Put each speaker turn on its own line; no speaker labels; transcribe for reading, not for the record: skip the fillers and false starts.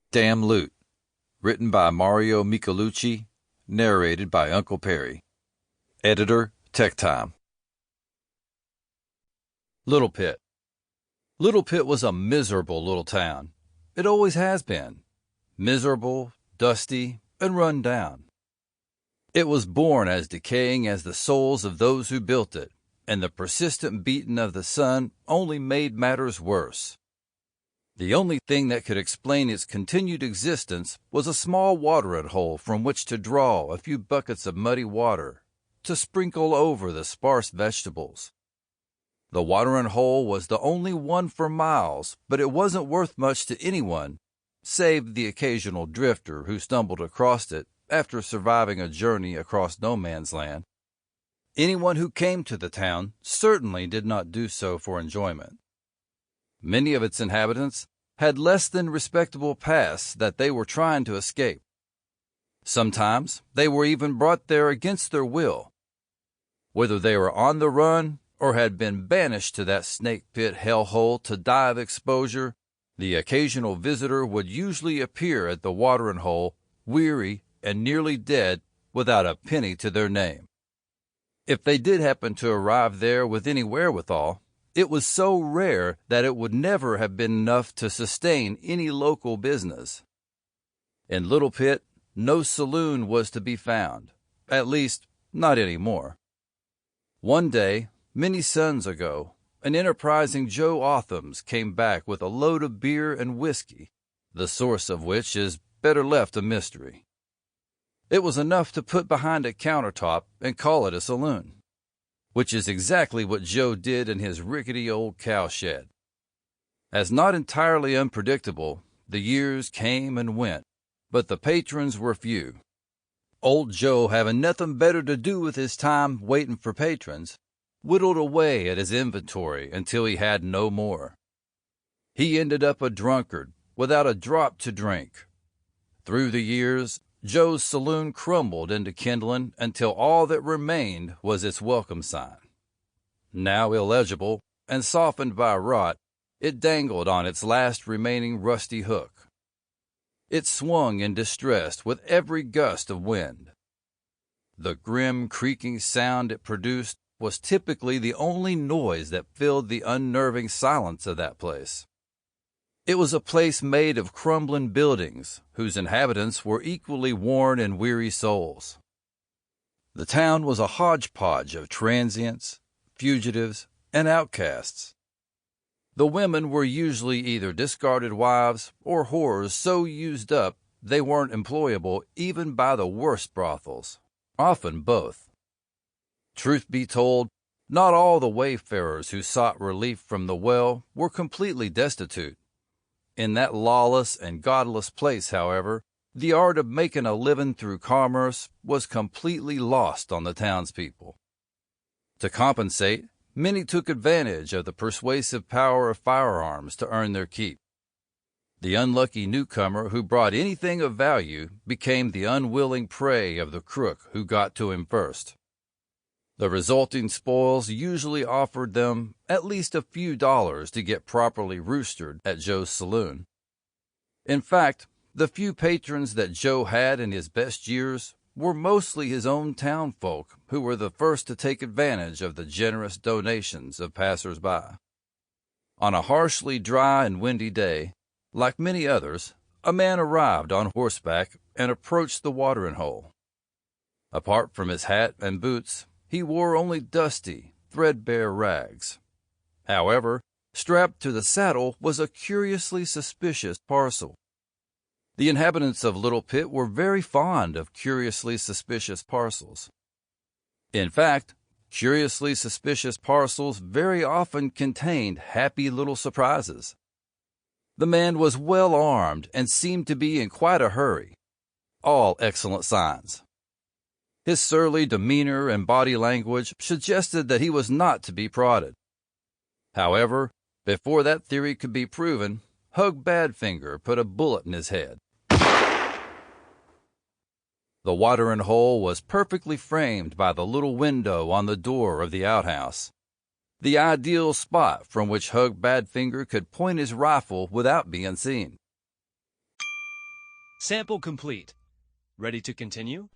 Damn Loot, written by Mario Micolucci, narrated by Uncle Perry. Editor, TekTime. Little Pit. Little Pit was a miserable little town. It always has been. Miserable, dusty, and run down. It was born as decaying as the souls of those who built it, and the persistent beating of the sun only made matters worse. The only thing that could explain its continued existence was a small watering hole from which to draw a few buckets of muddy water to sprinkle over the sparse vegetables. The watering hole was the only one for miles, but it wasn't worth much to anyone, save the occasional drifter who stumbled across it after surviving a journey across no man's land. Anyone who came to the town certainly did not do so for enjoyment. Many of its inhabitants had less than respectable pasts that they were trying to escape. Sometimes they were even brought there against their will. Whether they were on the run or had been banished to that snake pit hellhole to die of exposure, the occasional visitor would usually appear at the watering hole, weary and nearly dead, without a penny to their name. If they did happen to arrive there with any wherewithal, it was so rare that it would never have been enough to sustain any local business. In Little Pit, no saloon was to be found, at least not any more. One day, many suns ago, an enterprising Joe Othams came back with a load of beer and whiskey, the source of which is better left a mystery. It was enough to put behind a countertop and call it a saloon, which is exactly what Joe did in his rickety old cowshed. As not entirely unpredictable, the years came and went, but the patrons were few. Old Joe, having nothing better to do with his time waiting for patrons, whittled away at his inventory until he had no more. He ended up a drunkard without a drop to drink. Through the years, Joe's saloon crumbled into kindling until all that remained was its welcome sign. Now illegible and softened by rot, it dangled on its last remaining rusty hook. It swung in distress with every gust of wind. The grim, creaking sound it produced was typically the only noise that filled the unnerving silence of that place. It was a place made of crumbling buildings, whose inhabitants were equally worn and weary souls. The town was a hodgepodge of transients, fugitives, and outcasts. The women were usually either discarded wives or whores so used up they weren't employable even by the worst brothels, often both. Truth be told, not all the wayfarers who sought relief from the well were completely destitute. In that lawless and godless place, however, the art of making a living through commerce was completely lost on the townspeople. To compensate, many took advantage of the persuasive power of firearms to earn their keep. The unlucky newcomer who brought anything of value became the unwilling prey of the crook who got to him first. The resulting spoils usually offered them at least a few dollars to get properly roostered at Joe's saloon. In fact, the few patrons that Joe had in his best years were mostly his own townfolk who were the first to take advantage of the generous donations of passers-by. On a harshly dry and windy day, like many others, a man arrived on horseback and approached the watering hole. Apart from his hat and boots, he wore only dusty, threadbare rags. However, strapped to the saddle was a curiously suspicious parcel. The inhabitants of Little Pit were very fond of curiously suspicious parcels. In fact, curiously suspicious parcels very often contained happy little surprises. The man was well armed and seemed to be in quite a hurry. All excellent signs. His surly demeanor and body language suggested that he was not to be prodded. However, before that theory could be proven, Hugg Badfinger put a bullet in his head. The watering hole was perfectly framed by the little window on the door of the outhouse, the ideal spot from which Hugg Badfinger could point his rifle without being seen.
Sample complete. Ready to continue?